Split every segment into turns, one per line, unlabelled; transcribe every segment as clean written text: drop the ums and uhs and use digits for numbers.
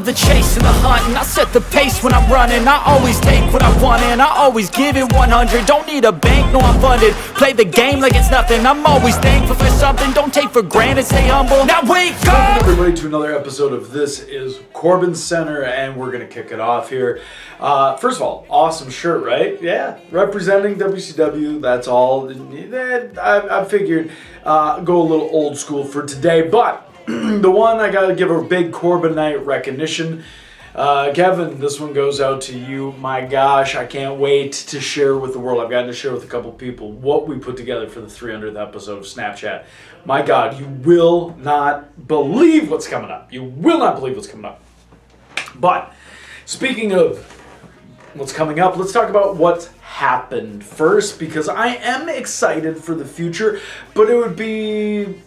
the chase and the hunt, and I set the pace when I'm running. I always take what I want and I always give it 100. Don't need a bank, no I'm funded. Play the game like it's nothing. I'm always thankful for something. Don't take for granted, stay humble. Now wake up!
Welcome everybody to another episode of This is CorbinCenter, and we're going to kick it off here. First of all, awesome shirt, right? Yeah, representing WCW, that's all. I figured go a little old school for today, but the one I got to give a big Corbinite Recognition. Kevin, this one goes out to you. My gosh, I can't wait to share with the world. I've gotten to share with a couple people what we put together for the 300th episode of Snapchat. My God, you will not believe what's coming up. You will not believe what's coming up. But speaking of what's coming up, let's talk about what's happened first, because I am excited for the future, but it would be...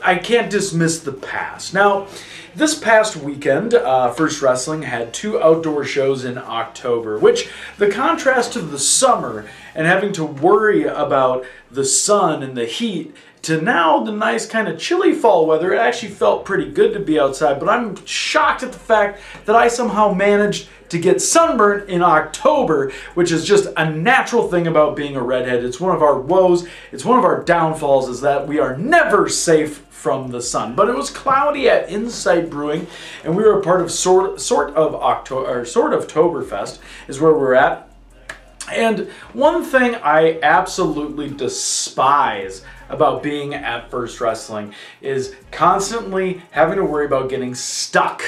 I can't dismiss the past. Now, this past weekend, First Wrestling had 2 outdoor shows in October, which the contrast to the summer and having to worry about the sun and the heat to now the nice kind of chilly fall weather, it actually felt pretty good to be outside, but I'm shocked at the fact that I somehow managed to get sunburned in October, which is just a natural thing about being a redhead. It's one of our woes, it's one of our downfalls, is that we are never safe from the sun. But it was cloudy at Insight Brewing, and we were a part of sort of Oktoberfest is where we're at. And one thing I absolutely despise about being at First Wrestling is constantly having to worry about getting stuck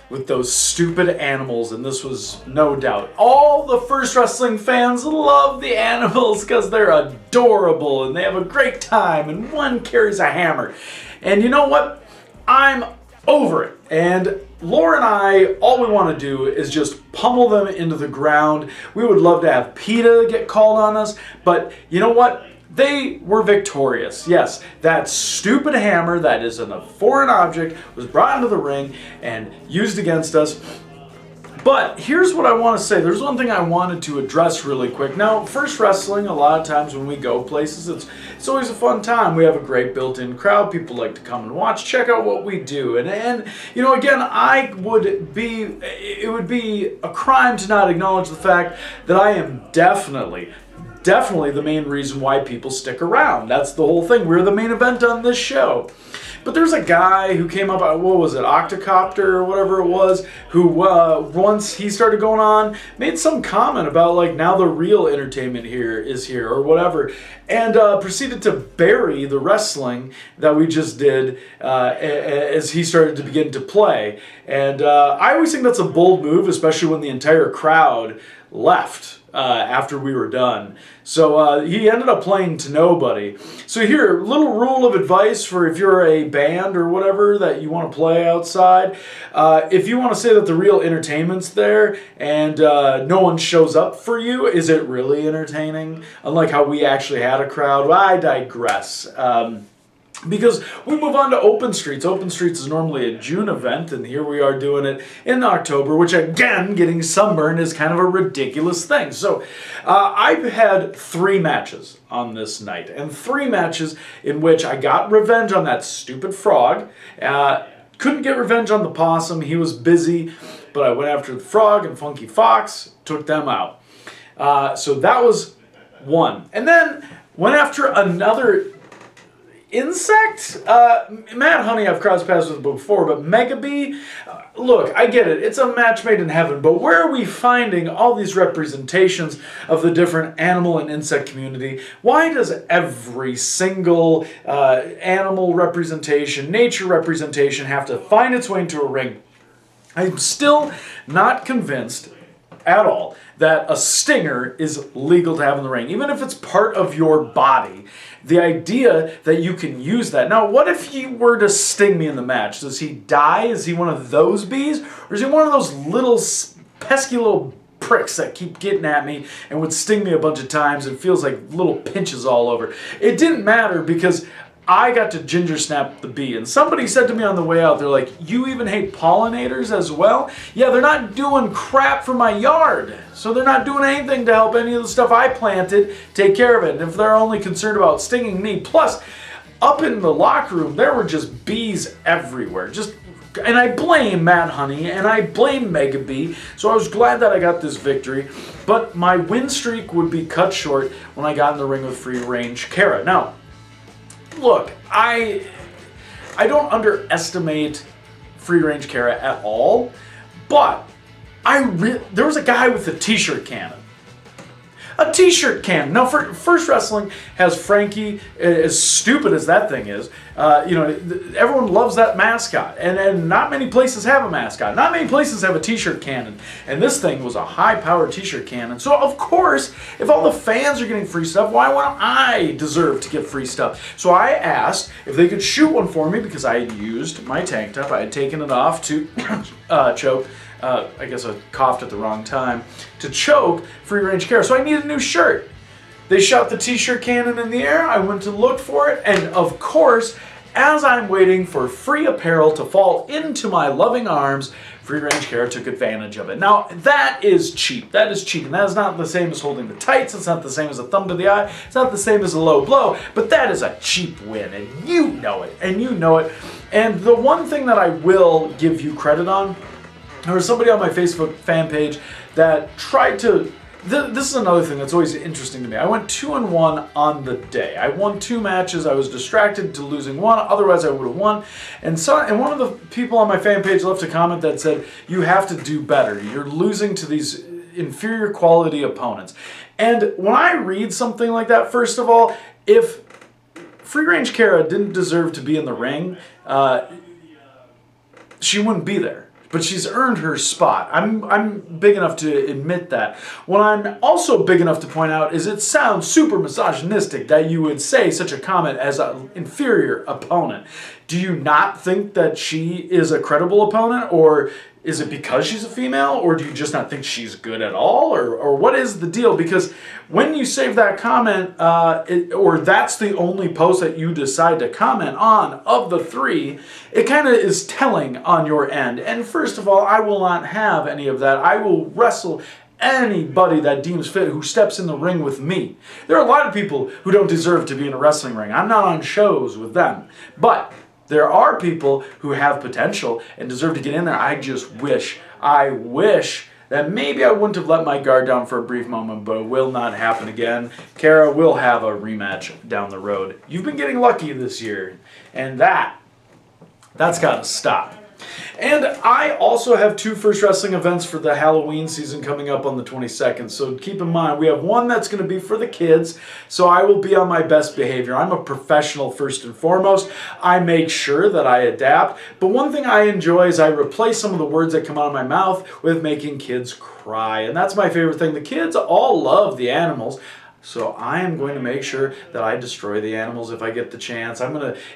with those stupid animals, and this was no doubt. All the First Wrestling fans love the animals because they're adorable and they have a great time, and one carries a hammer. And you know what? I'm over it. And Laura and I, all we want to do is just pummel them into the ground. We would love to have PETA get called on us, but you know what? They were victorious. Yes, that stupid hammer that is a foreign object was brought into the ring and used against us. But here's what I want to say. There's one thing I wanted to address really quick. Now, First Wrestling, a lot of times when we go places, it's always a fun time. We have a great built-in crowd. People like to come and watch, check out what we do. And you know, again, it would be a crime to not acknowledge the fact that I am definitely the main reason why people stick around. That's the whole thing. We're the main event on this show. But there's a guy who came up, what was it, Octocopter or whatever it was, who once he started going on, made some comment about like, now the real entertainment here is here or whatever, and proceeded to bury the wrestling that we just did as he started to begin to play. And I always think that's a bold move, especially when the entire crowd left after we were done. So he ended up playing to nobody. So here, little rule of advice for if you're a band or whatever that you want to play outside. If you want to say that the real entertainment's there and no one shows up for you, is it really entertaining? Unlike how we actually had a crowd. Well, I digress. Because we move on to Open Streets. Open Streets is normally a June event, and here we are doing it in October, which again, getting sunburned is kind of a ridiculous thing. So I've had 3 matches on this night, and 3 matches in which I got revenge on that stupid frog. Couldn't get revenge on the possum. He was busy, but I went after the frog and Funky Fox, took them out. So that was one. And then went after another insect? Matt Honey, I've crossed paths with before, but Mega Bee, look, I get it. It's a match made in heaven, but where are we finding all these representations of the different animal and insect community? Why does every single animal representation, nature representation have to find its way into a ring? I'm still not convinced at all that a stinger is legal to have in the ring, even if it's part of your body. The idea that you can use that. Now, what if he were to sting me in the match? Does he die? Is he one of those bees? Or is he one of those little pesky little pricks that keep getting at me and would sting me a bunch of times and feels like little pinches all over? It didn't matter because I got to ginger snap the bee. And somebody said to me on the way out, they're like, you even hate pollinators as well? Yeah, they're not doing crap for my yard. So they're not doing anything to help any of the stuff I planted take care of it. And if they're only concerned about stinging me, plus up in the locker room, there were just bees everywhere. Just And I blame Matt Honey, and I blame Mega B, so I was glad that I got this victory. But my win streak would be cut short when I got in the ring with Free Range Kara. Now, look, I don't underestimate Free Range Kara at all, but there was a guy with a t-shirt cannon. A t-shirt cannon. Now, First Wrestling has Frankie, as stupid as that thing is. Everyone loves that mascot, and not many places have a mascot. Not many places have a t-shirt cannon, and this thing was a high-powered t-shirt cannon. So, of course, if all the fans are getting free stuff, why wouldn't I deserve to get free stuff? So I asked if they could shoot one for me because I had used my tank top. I had taken it off to choke. I guess I coughed at the wrong time, to choke Free Range Kara. So I needed a new shirt. They shot the t-shirt cannon in the air. I went to look for it. And of course, as I'm waiting for free apparel to fall into my loving arms, Free Range Kara took advantage of it. Now, that is cheap. That is cheating. That is not the same as holding the tights. It's not the same as a thumb to the eye. It's not the same as a low blow. But that is a cheap win. And you know it. And you know it. And the one thing that I will give you credit on, there was somebody on my Facebook fan page that tried to... This is another thing that's always interesting to me. I went 2-1 on the day. I won 2 matches. I was distracted to losing one. Otherwise, I would have won. And one of the people on my fan page left a comment that said, you have to do better. You're losing to these inferior quality opponents. And when I read something like that, first of all, if Free Range Kara didn't deserve to be in the ring, she wouldn't be there. But she's earned her spot. I'm big enough to admit that. What I'm also big enough to point out is it sounds super misogynistic that you would say such a comment as an inferior opponent. Do you not think that she is a credible opponent, or is it because she's a female, or do you just not think she's good at all, or what is the deal? Because when you save that comment, or that's the only post that you decide to comment on of the 3, it kind of is telling on your end. And first of all, I will not have any of that. I will wrestle anybody that deems fit who steps in the ring with me. There are a lot of people who don't deserve to be in a wrestling ring. I'm not on shows with them. But there are people who have potential and deserve to get in there. I wish that maybe I wouldn't have let my guard down for a brief moment, but it will not happen again. Kara will have a rematch down the road. You've been getting lucky this year, and that's got to stop. And I also have 2 First Wrestling events for the Halloween season coming up on the 22nd. So keep in mind, we have one that's going to be for the kids. So I will be on my best behavior. I'm a professional first and foremost. I make sure that I adapt. But one thing I enjoy is I replace some of the words that come out of my mouth with making kids cry. And that's my favorite thing. The kids all love the animals. So I am going to make sure that I destroy the animals if I get the chance.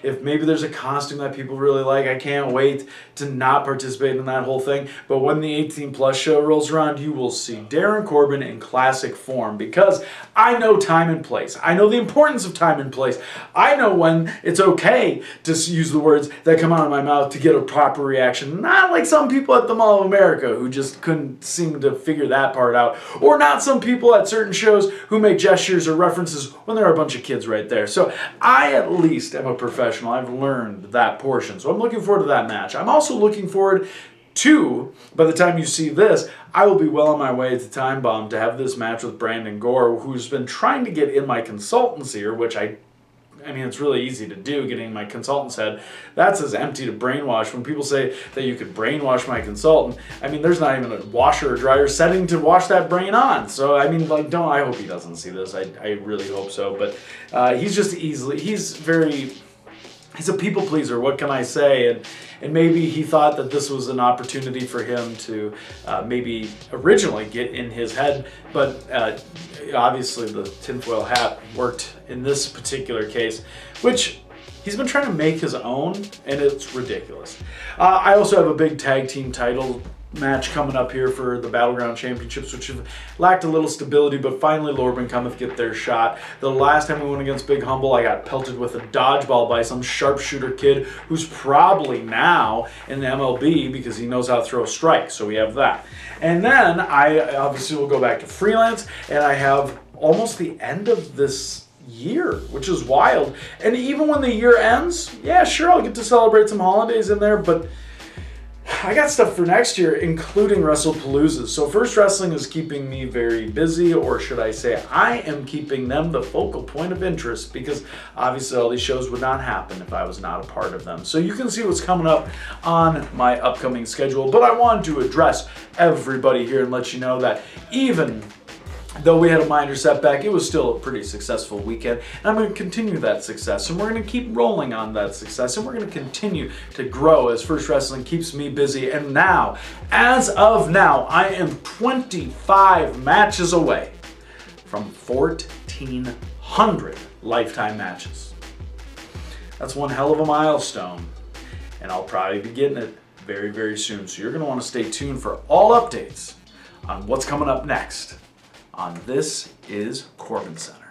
If maybe there's a costume that people really like, I can't wait to not participate in that whole thing. But when the 18 plus show rolls around, you will see Darin Corbin in classic form, because I know time and place. I know the importance of time and place. I know when it's okay to use the words that come out of my mouth to get a proper reaction. Not like some people at the Mall of America who just couldn't seem to figure that part out. Or not some people at certain shows who make gestures or references when there are a bunch of kids right there. So I at least am a professional. I've learned that portion. So I'm looking forward to that match. I'm also looking forward to, by the time you see this, I will be well on my way to Timebomb to have this match with Brandon Gore, who's been trying to get in my consultants here, which I mean, it's really easy to do, getting in my consultant's head. That's as empty to brainwash. When people say that you could brainwash my consultant, I mean, there's not even a washer or dryer setting to wash that brain on. So, I mean, like, I hope he doesn't see this. I really hope so. But he's a people pleaser. What can I say? And maybe he thought that this was an opportunity for him to maybe originally get in his head, but obviously the tinfoil hat worked in this particular case, which he's been trying to make his own, and it's ridiculous. I also have a big tag team title match coming up here for the Battleground Championships, which have lacked a little stability, but finally Lorben cometh get their shot. The last time we went against Big Humble, I got pelted with a dodgeball by some sharpshooter kid who's probably now in the MLB because he knows how to throw strikes, so we have that. And then I obviously will go back to freelance, and I have almost the end of this year, which is wild. And even when the year ends, yeah, sure, I'll get to celebrate some holidays in there, but I got stuff for next year, including WrestlePaloozas. So First Wrestling is keeping me very busy, or should I say I am keeping them the focal point of interest, because obviously all these shows would not happen if I was not a part of them. So you can see what's coming up on my upcoming schedule. But I wanted to address everybody here and let you know that even though we had a minor setback, it was still a pretty successful weekend, and I'm going to continue that success, and we're going to keep rolling on that success, and we're going to continue to grow as First Wrestling keeps me busy. And now, as of now, I am 25 matches away from 1,400 lifetime matches. That's one hell of a milestone, and I'll probably be getting it very, very soon. So you're going to want to stay tuned for all updates on what's coming up next on This is CorbinCenter.